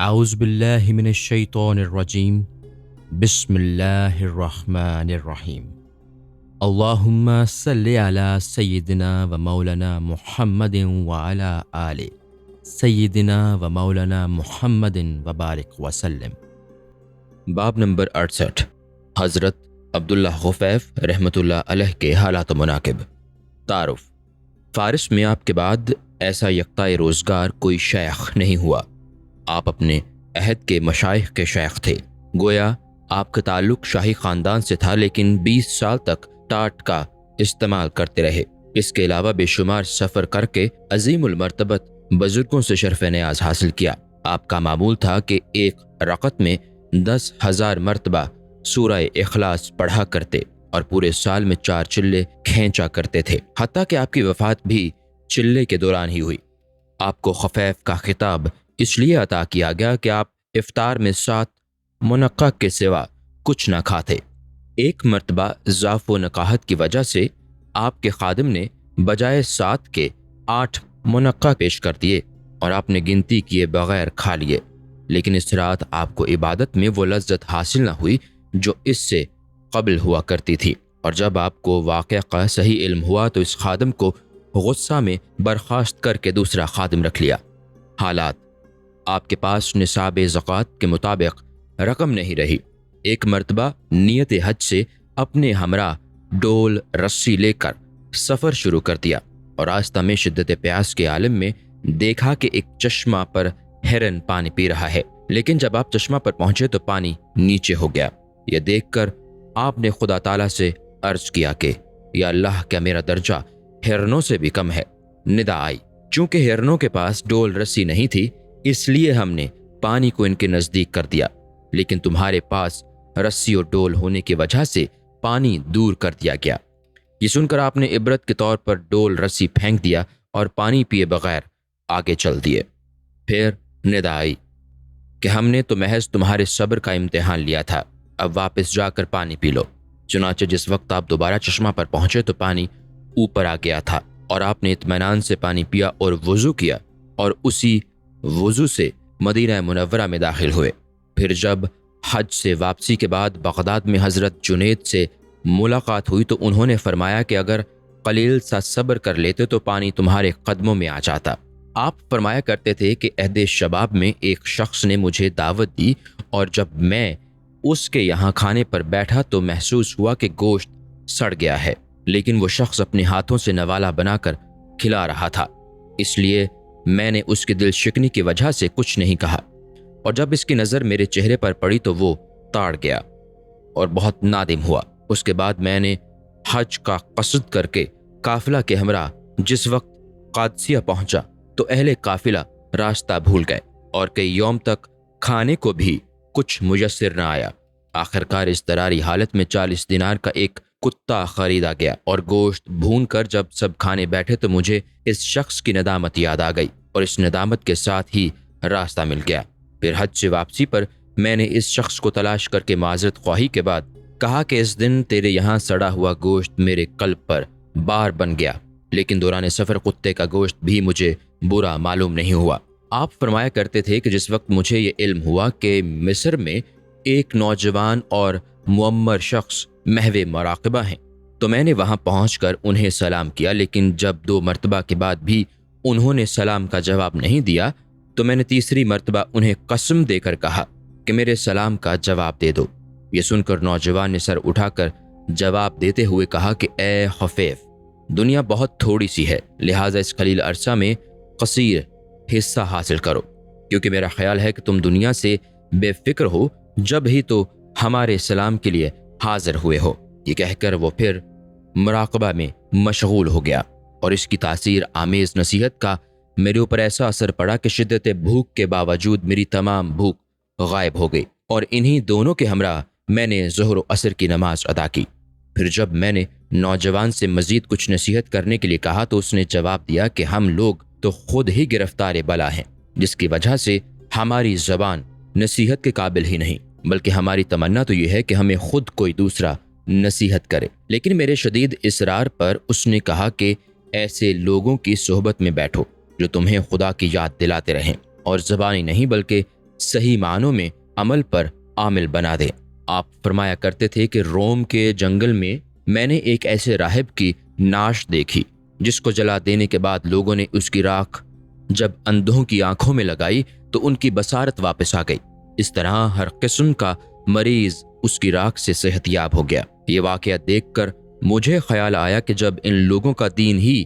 اعوذ باللہ من الشیطان الرجیم بسم اللہ الرحمن الرحیم اللہم صلی علی سیدنا و مولانا محمد وعلی آل سیدنا و مولانا محمد وبارک وسلم۔ باب نمبر 68، حضرت عبداللہ خفیف رحمۃ اللہ علیہ کے حالات و مناقب۔ تعارف: فارس میں آپ کے بعد ایسا یکتائے روزگار کوئی شیخ نہیں ہوا۔ آپ اپنے عہد کے مشائخ کے شیخ تھے۔ گویا آپ کا تعلق شاہی خاندان سے تھا، لیکن 20 سال تک ٹاٹ کا استعمال کرتے رہے۔ اس کے علاوہ بے شمار سفر کر کے عظیم المرتبت بزرگوں سے شرف نیاز حاصل کیا۔ آپ کا معمول تھا کہ ایک رکعت میں 10,000 مرتبہ سورہ اخلاص پڑھا کرتے اور پورے سال میں 4 چلے کھینچا کرتے تھے، حتیٰ کہ آپ کی وفات بھی چلے کے دوران ہی ہوئی۔ آپ کو خفیف کا خطاب اس لیے عطا کیا گیا کہ آپ افطار میں 7 منقع کے سوا کچھ نہ کھاتے۔ ایک مرتبہ ضعف و نقاہت کی وجہ سے آپ کے خادم نے بجائے 7 کے 8 منقع پیش کر دیے اور آپ نے گنتی کیے بغیر کھا لیے، لیکن اس رات آپ کو عبادت میں وہ لذت حاصل نہ ہوئی جو اس سے قبل ہوا کرتی تھی، اور جب آپ کو واقعہ کا صحیح علم ہوا تو اس خادم کو غصہ میں برخاست کر کے دوسرا خادم رکھ لیا۔ حالات: آپ کے پاس نصاب زکوٰۃ کے مطابق رقم نہیں رہی۔ ایک مرتبہ نیت حج سے اپنے ہمراہ ڈول رسی لے کر سفر شروع کر دیا اور راستہ میں شدت پیاس کے عالم میں دیکھا کہ ایک چشمہ پر ہرن پانی پی رہا ہے، لیکن جب آپ چشمہ پر پہنچے تو پانی نیچے ہو گیا۔ یہ دیکھ کر آپ نے خدا تعالیٰ سے عرض کیا کہ یا اللہ، کیا میرا درجہ ہرنوں سے بھی کم ہے؟ ندا آئی، چونکہ ہرنوں کے پاس ڈول رسی نہیں تھی اس لیے ہم نے پانی کو ان کے نزدیک کر دیا، لیکن تمہارے پاس رسی اور ڈول ہونے کی وجہ سے پانی دور کر دیا گیا۔ یہ سن کر آپ نے عبرت کے طور پر ڈول رسی پھینک دیا اور پانی پیے بغیر آگے چل دیے۔ پھر ندا آئی کہ ہم نے تو محض تمہارے صبر کا امتحان لیا تھا، اب واپس جا کر پانی پی لو۔ چنانچہ جس وقت آپ دوبارہ چشمہ پر پہنچے تو پانی اوپر آ گیا تھا اور آپ نے اطمینان سے پانی پیا اور وضو کیا، اور اسی وضو سے مدینہ منورہ میں داخل ہوئے۔ پھر جب حج سے واپسی کے بعد بغداد میں حضرت جنید سے ملاقات ہوئی تو انہوں نے فرمایا کہ اگر قلیل سا صبر کر لیتے تو پانی تمہارے قدموں میں آ جاتا۔ آپ فرمایا کرتے تھے کہ عہد شباب میں ایک شخص نے مجھے دعوت دی اور جب میں اس کے یہاں کھانے پر بیٹھا تو محسوس ہوا کہ گوشت سڑ گیا ہے، لیکن وہ شخص اپنے ہاتھوں سے نوالا بنا کر کھلا رہا تھا، اس لیے میں نے اس کے دل شکنی کی وجہ سے کچھ نہیں کہا، اور جب اس کی نظر میرے چہرے پر پڑی تو وہ تاڑ گیا اور بہت نادم ہوا۔ اس کے بعد میں نے حج کا قصد کر کے قافلہ کے ہمراہ جس وقت قادسیہ پہنچا تو اہل قافلہ راستہ بھول گئے اور کئی یوم تک کھانے کو بھی کچھ میسر نہ آیا۔ آخرکار اس دراری حالت میں 40 دینار کا ایک کتا خریدا گیا اور گوشت بھون کر جب سب کھانے بیٹھے تو مجھے اس شخص کی ندامت یاد آ گئی اور اس ندامت کے ساتھ ہی راستہ مل گیا۔ پھر حج سے واپسی پر میں نے اس شخص کو تلاش کر کے معذرت خواہی کے بعد کہا کہ اس دن تیرے یہاں سڑا ہوا گوشت میرے قلب پر بار بن گیا، لیکن دوران سفر کتے کا گوشت بھی مجھے برا معلوم نہیں ہوا۔ آپ فرمایا کرتے تھے کہ جس وقت مجھے یہ علم ہوا کہ مصر میں ایک نوجوان اور معمر شخص محو مراقبہ ہیں تو میں نے وہاں پہنچ کر انہیں سلام کیا، لیکن جب 2 مرتبہ کے بعد بھی انہوں نے سلام کا جواب نہیں دیا تو میں نے تیسری مرتبہ انہیں قسم دے کر کہا کہ میرے سلام کا جواب دے دو۔ یہ سن کر نوجوان نے سر اٹھا کر جواب دیتے ہوئے کہا کہ اے خفیف، دنیا بہت تھوڑی سی ہے، لہٰذا اس قلیل عرصہ میں قصیر حصہ حاصل کرو، کیونکہ میرا خیال ہے کہ تم دنیا سے بے فکر ہو، جب ہی تو ہمارے سلام کے لیے حاضر ہوئے ہو۔ یہ کہہ کر وہ پھر مراقبہ میں مشغول ہو گیا اور اس کی تاثیر آمیز نصیحت کا میرے اوپر ایسا اثر پڑا کہ شدت بھوک کے باوجود میری تمام بھوک غائب ہو گئی، اور انہی دونوں کے ہمراہ میں نے ظہر و عصر کی نماز ادا کی۔ پھر جب میں نے نوجوان سے مزید کچھ نصیحت کرنے کے لیے کہا تو اس نے جواب دیا کہ ہم لوگ تو خود ہی گرفتار بلا ہیں، جس کی وجہ سے ہماری زبان نصیحت کے قابل ہی نہیں، بلکہ ہماری تمنا تو یہ ہے کہ ہمیں خود کوئی دوسرا نصیحت کرے۔ لیکن میرے شدید اصرار پر اس نے کہا کہ ایسے لوگوں کی صحبت میں بیٹھو جو تمہیں خدا کی یاد دلاتے رہیں اور زبانی نہیں بلکہ صحیح معنوں میں عمل پر عامل بنا دے۔ آپ فرمایا کرتے تھے کہ روم کے جنگل میں میں نے ایک ایسے راہب کی نعش دیکھی جس کو جلا دینے کے بعد لوگوں نے اس کی راکھ جب اندھوں کی آنکھوں میں لگائی تو ان کی بصارت واپس آ گئی۔ اس طرح ہر قسم کا مریض اس کی راکھ سے صحت یاب ہو گیا۔ یہ واقعہ دیکھ کر مجھے خیال آیا کہ جب ان لوگوں کا دین ہی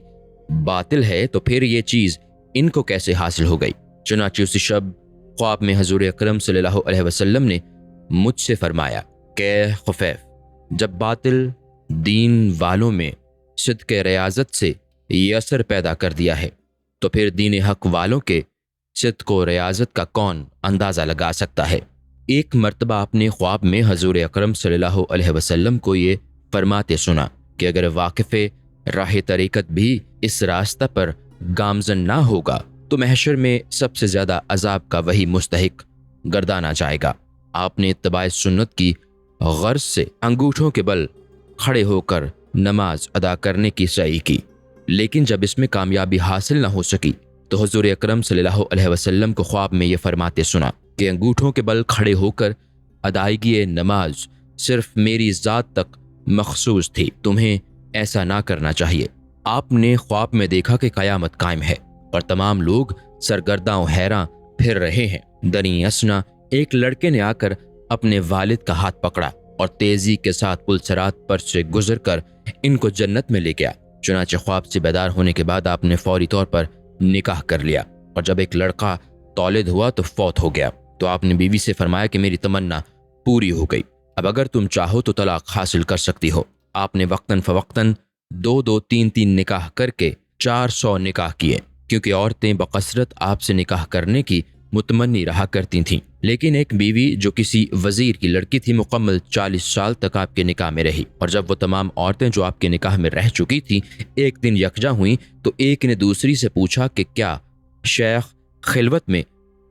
باطل ہے تو پھر یہ چیز ان کو کیسے حاصل ہو گئی۔ چنانچہ اسی شب خواب میں حضور اکرم صلی اللہ علیہ وسلم نے مجھ سے فرمایا کہ خفیف، جب باطل دین والوں میں صدق ریاضت سے یہ اثر پیدا کر دیا ہے تو پھر دین حق والوں کے صدق و ریاضت کا کون اندازہ لگا سکتا ہے۔ ایک مرتبہ آپ نے خواب میں حضور اکرم صلی اللہ علیہ وسلم کو یہ فرماتے سنا کہ اگر واقف راہ طریقت بھی اس راستہ پر گامزن نہ ہوگا تو محشر میں سب سے زیادہ عذاب کا وہی مستحق گردانا جائے گا۔ آپ نے اتباع سنت کی غرض سے انگوٹھوں کے بل کھڑے ہو کر نماز ادا کرنے کی سعی کی، لیکن جب اس میں کامیابی حاصل نہ ہو سکی تو حضور اکرم صلی اللہ علیہ وسلم کو خواب میں یہ فرماتے سنا کہ انگوٹھوں کے بل کھڑے ہو کر ادائیگی نماز صرف میری ذات تک مخصوص تھی، تمہیں ایسا نہ کرنا چاہیے۔ آپ نے خواب میں دیکھا کہ قیامت قائم ہے اور تمام لوگ سرگرداں و حیراں پھر رہے ہیں۔ دریں اثنا ایک لڑکے نے آ کر اپنے والد کا ہاتھ پکڑا اور تیزی کے ساتھ پل صراط پر سے گزر کر ان کو جنت میں لے گیا۔ چنانچہ خواب سے بیدار ہونے کے بعد آپ نے فوری طور پر نکاح کر لیا، اور جب ایک لڑکا تولد ہوا تو فوت ہو گیا تو آپ نے بیوی سے فرمایا کہ میری تمنا پوری ہو گئی، اب اگر تم چاہو تو طلاق حاصل کر سکتی ہو۔ آپ نے وقتاً فوقتاً 2 3 نکاح کر کے 400 نکاح کیے، کیونکہ عورتیں بکثرت آپ سے نکاح کرنے کی متمنی رہا کرتی تھیں، لیکن ایک بیوی جو کسی وزیر کی لڑکی تھی مکمل 40 سال تک آپ کے نکاح میں رہی، اور جب وہ تمام عورتیں جو آپ کے نکاح میں رہ چکی تھیں ایک دن یکجا ہوئیں تو ایک نے دوسری سے پوچھا کہ کیا شیخ خلوت میں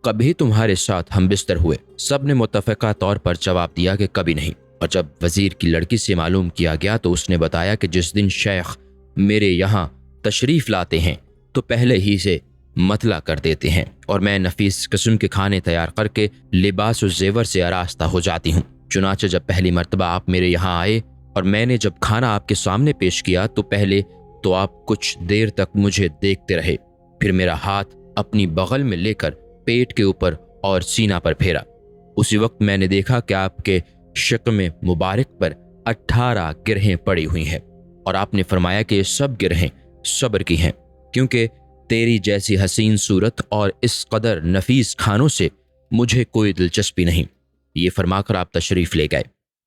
کبھی تمہارے ساتھ ہم بستر ہوئے؟ سب نے متفقہ طور پر جواب دیا کہ کبھی نہیں، اور جب وزیر کی لڑکی سے معلوم کیا گیا تو اس نے بتایا کہ جس دن شیخ میرے یہاں تشریف لاتے ہیں تو پہلے ہی سے مطلع کر دیتے ہیں اور میں نفیس قسم کے کھانے تیار کر کے لباس و زیور سے آراستہ ہو جاتی ہوں۔ چنانچہ جب پہلی مرتبہ آپ میرے یہاں آئے اور میں نے جب کھانا آپ کے سامنے پیش کیا تو پہلے تو آپ کچھ دیر تک مجھے دیکھتے رہے، پھر میرا ہاتھ اپنی بغل میں لے کر پیٹ کے اوپر اور سینہ پر پھیرا۔ اسی وقت میں نے دیکھا کہ آپ کے شکم مبارک پر 18 گرہیں پڑی ہوئی ہیں، اور آپ نے فرمایا کہ یہ سب گرہیں صبر کی ہیں، کیونکہ تیری جیسی حسین صورت اور اس قدر نفیس کھانوں سے مجھے کوئی دلچسپی نہیں۔ یہ فرما کر آپ تشریف لے گئے،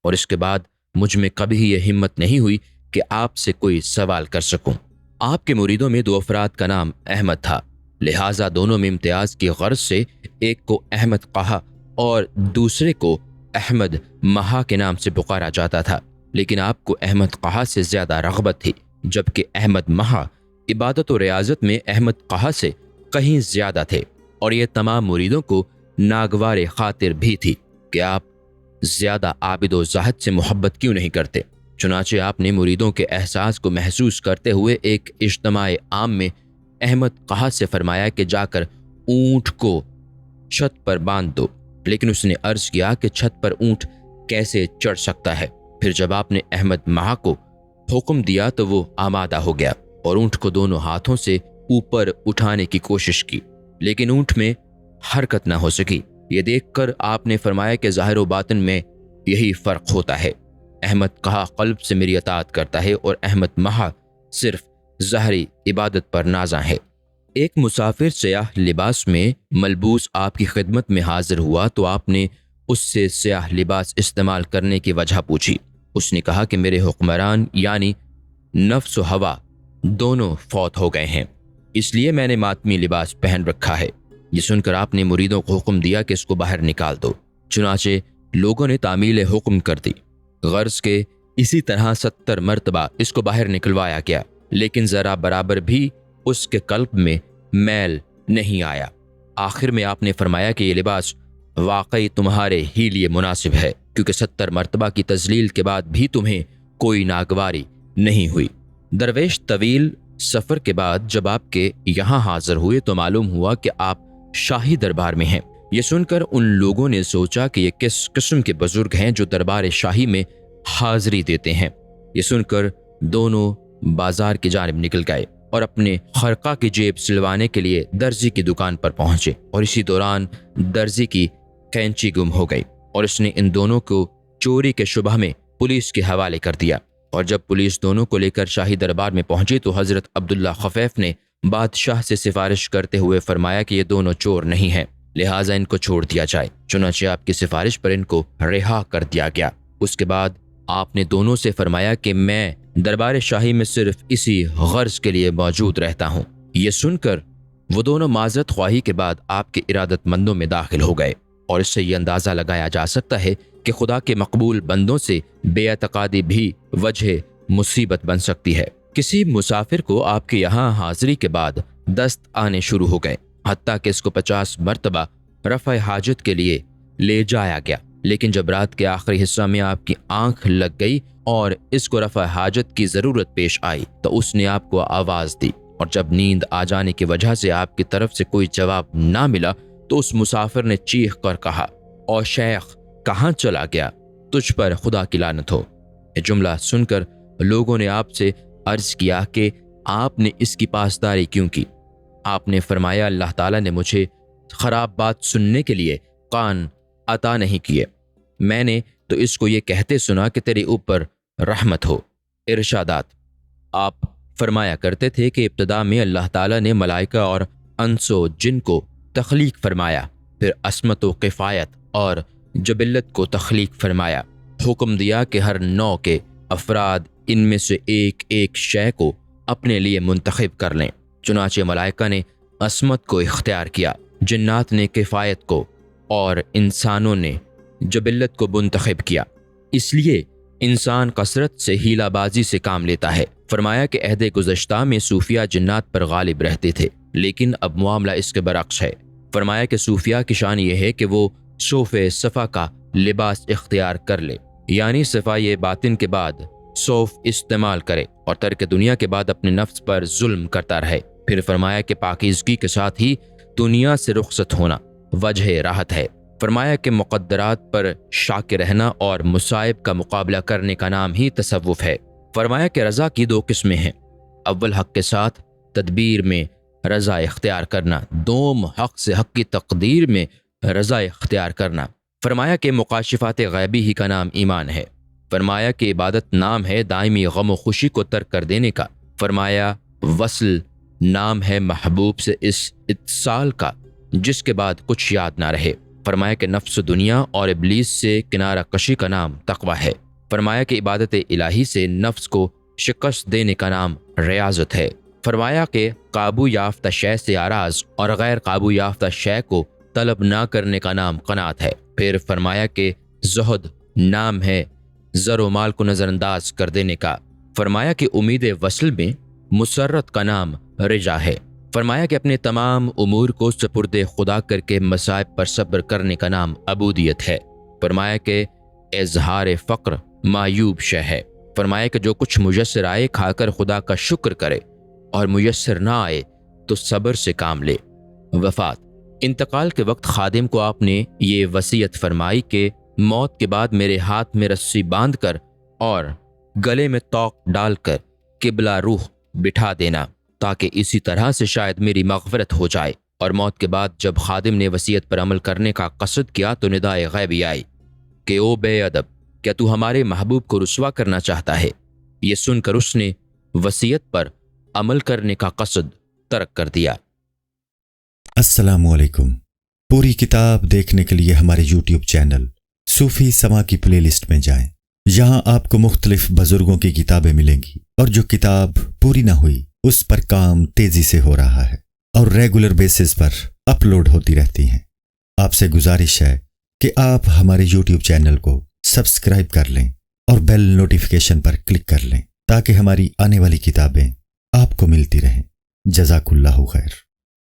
اور اس کے بعد مجھ میں کبھی یہ ہمت نہیں ہوئی کہ آپ سے کوئی سوال کر سکوں۔ آپ کے مریدوں میں 2 افراد کا نام احمد تھا، لہٰذا دونوں میں امتیاز کی غرض سے ایک کو احمد قہا اور دوسرے کو احمد مہا کے نام سے پکارا جاتا تھا، لیکن آپ کو احمد قہا سے زیادہ رغبت تھی، جبکہ احمد مہا عبادت و ریاضت میں احمد قہا سے کہیں زیادہ تھے، اور یہ تمام مریدوں کو ناگوار خاطر بھی تھی کہ آپ زیادہ عابد و زاہد سے محبت کیوں نہیں کرتے۔ چنانچہ آپ نے مریدوں کے احساس کو محسوس کرتے ہوئے ایک اجتماع عام میں احمد قہا سے فرمایا کہ جا کر اونٹ کو چھت پر باندھ دو، لیکن اس نے عرض کیا کہ چھت پر اونٹ کیسے چڑھ سکتا ہے؟ پھر جب آپ نے احمد مہا کو حکم دیا تو وہ آمادہ ہو گیا اور اونٹ کو دونوں ہاتھوں سے اوپر اٹھانے کی کوشش کی، لیکن اونٹ میں حرکت نہ ہو سکی۔ یہ دیکھ کر آپ نے فرمایا کہ ظاہر و باطن میں یہی فرق ہوتا ہے، احمد کہا قلب سے میری اطاعت کرتا ہے اور احمد مہا صرف ظاہری عبادت پر نازاں ہے۔ ایک مسافر سیاہ لباس میں ملبوس آپ کی خدمت میں حاضر ہوا تو آپ نے اس سے سیاہ لباس استعمال کرنے کی وجہ پوچھی۔ اس نے کہا کہ میرے حکمران یعنی نفس و ہوا دونوں فوت ہو گئے ہیں، اس لیے میں نے ماتمی لباس پہن رکھا ہے۔ یہ سن کر آپ نے مریدوں کو حکم دیا کہ اس کو باہر نکال دو، چنانچہ لوگوں نے تعمیل حکم کر دی، غرض کے اسی طرح 70 مرتبہ اس کو باہر نکلوایا گیا، لیکن ذرا برابر بھی اس کے قلب میں میل نہیں آیا۔ آخر میں آپ نے فرمایا کہ یہ لباس واقعی تمہارے ہی لیے مناسب ہے، کیونکہ 70 مرتبہ کی تذلیل کے بعد بھی تمہیں کوئی ناگواری نہیں ہوئی۔ درویش طویل سفر کے بعد جب آپ کے یہاں حاضر ہوئے تو معلوم ہوا کہ آپ شاہی دربار میں ہیں، یہ سن کر ان لوگوں نے سوچا کہ یہ کس قسم کے بزرگ ہیں جو دربار شاہی میں حاضری دیتے ہیں۔ یہ سن کر دونوں بازار کی جانب نکل گئے اور اپنے خرقہ کی جیب سلوانے کے لیے درزی کی دکان پر پہنچے، اور اسی دوران درزی کی قینچی گم ہو گئی اور اس نے ان دونوں کو چوری کے شبہ میں پولیس کے حوالے کر دیا۔ اور جب پولیس دونوں کو لے کر شاہی دربار میں پہنچی تو حضرت عبداللہ خفیف نے بادشاہ سے سفارش کرتے ہوئے فرمایا کہ یہ دونوں چور نہیں ہیں، لہٰذا ان کو چھوڑ دیا جائے۔ چنانچہ آپ کی سفارش پر ان کو رہا کر دیا گیا۔ اس کے بعد آپ نے دونوں سے فرمایا کہ میں دربار شاہی میں صرف اسی غرض کے لیے موجود رہتا ہوں۔ یہ سن کر وہ دونوں معذرت خواہی کے بعد آپ کے ارادت مندوں میں داخل ہو گئے، اور اس سے یہ اندازہ لگایا جا سکتا ہے کہ خدا کے مقبول بندوں سے بے اعتقادی بھی وجہ مصیبت بن سکتی ہے۔ کسی مسافر کو آپ کے یہاں حاضری کے بعد دست آنے شروع ہو گئے، حتیٰ کہ اس کو 50 مرتبہ رفع حاجت کے لیے لے جایا گیا، لیکن جب رات کے آخری حصہ میں آپ کی آنکھ لگ گئی اور اس کو رفع حاجت کی ضرورت پیش آئی تو اس نے آپ کو آواز دی، اور جب نیند آ جانے کی وجہ سے آپ کی طرف سے کوئی جواب نہ ملا تو اس مسافر نے چیخ کر کہا، او شیخ کہاں چلا گیا؟ تجھ پر خدا کی لعنت ہو۔ یہ جملہ سن کر لوگوں نے آپ سے عرض کیا کہ آپ نے اس کی پاسداری کیوں کی؟ آپ نے فرمایا، اللہ تعالیٰ نے مجھے خراب بات سننے کے لیے کان عطا نہیں کیے، میں نے تو اس کو یہ کہتے سنا کہ تیرے اوپر رحمت ہو۔ ارشادات۔ آپ فرمایا کرتے تھے کہ ابتدا میں اللہ تعالیٰ نے ملائکہ اور انس و جن کو تخلیق فرمایا، پھر عصمت و کفایت اور جبلت کو تخلیق فرمایا، حکم دیا کہ ہر نوع کے افراد ان میں سے ایک ایک شے کو اپنے لیے منتخب کر لیں۔ چنانچہ ملائکہ نے عصمت کو اختیار کیا، جنات نے کفایت کو اور انسانوں نے جبلت کو منتخب کیا۔ اس لیے انسان کثرت سے ہیلہ بازی سے کام لیتا ہے۔ فرمایا کہ عہد گزشتہ میں صوفیہ جنات پر غالب رہتے تھے، لیکن اب معاملہ اس کے برعکس ہے۔ فرمایا کہ صوفیہ کی شان یہ ہے کہ وہ صوف صفا کا لباس اختیار کر لے، یعنی صفائی باطن کے بعد صوف استعمال کرے اور ترک دنیا کے بعد اپنے نفس پر ظلم کرتا رہے۔ پھر فرمایا کہ پاکیزگی کے ساتھ ہی دنیا سے رخصت ہونا وجہ راحت ہے۔ فرمایا کہ مقدرات پر شاکر رہنا اور مصائب کا مقابلہ کرنے کا نام ہی تصوف ہے۔ فرمایا کہ رضا کی دو قسمیں ہیں، اول حق کے ساتھ تدبیر میں رضا اختیار کرنا، دوم حق سے حق کی تقدیر میں رضا اختیار کرنا۔ فرمایا کہ مکاشفات غیبی ہی کا نام ایمان ہے۔ فرمایا کہ عبادت نام ہے دائمی غم و خوشی کو ترک کر دینے کا۔ فرمایا وصل نام ہے محبوب سے اس اتصال کا جس کے بعد کچھ یاد نہ رہے۔ فرمایا کہ نفس دنیا اور ابلیس سے کنارہ کشی کا نام تقوی ہے۔ فرمایا کہ عبادت الہی سے نفس کو شکست دینے کا نام ریاضت ہے۔ فرمایا کہ قابو یافتہ شے سے آراز اور غیر قابو یافتہ شے کو طلب نہ کرنے کا نام قناعت ہے۔ پھر فرمایا کہ زہد نام ہے زر و مال کو نظر انداز کر دینے کا۔ فرمایا کہ امید وصل میں مسرت کا نام رجا ہے۔ فرمایا کہ اپنے تمام امور کو سپرد خدا کر کے مصائب پر صبر کرنے کا نام عبودیت ہے۔ فرمایا کہ اظہار فقر معیوب شے ہے۔ فرمایا کہ جو کچھ میسر آئے کھا کر خدا کا شکر کرے اور میسر نہ آئے تو صبر سے کام لے۔ وفات۔ انتقال کے وقت خادم کو آپ نے یہ وصیت فرمائی کہ موت کے بعد میرے ہاتھ میں رسی باندھ کر اور گلے میں توق ڈال کر قبلہ روح بٹھا دینا، تاکہ اسی طرح سے شاید میری مغفرت ہو جائے۔ اور موت کے بعد جب خادم نے وصیت پر عمل کرنے کا قصد کیا تو ندائے غیبی آئی کہ او بے ادب، کیا تو ہمارے محبوب کو رسوا کرنا چاہتا ہے؟ یہ سن کر اس نے وصیت پر عمل کرنے کا قصد ترک کر دیا۔ السلام علیکم۔ پوری کتاب دیکھنے کے لیے ہمارے یوٹیوب چینل صوفی سما کی پلے لسٹ میں جائیں۔ یہاں آپ کو مختلف بزرگوں کی کتابیں ملیں گی، اور جو کتاب پوری نہ ہوئی اس پر کام تیزی سے ہو رہا ہے اور ریگولر بیسس پر اپلوڈ ہوتی رہتی ہیں۔ آپ سے گزارش ہے کہ آپ ہمارے یوٹیوب چینل کو سبسکرائب کر لیں اور بیل نوٹیفیکیشن پر کلک کر لیں تاکہ ہماری آنے والی کتابیں آپ کو ملتی رہیں۔ جزاک اللہ خیر۔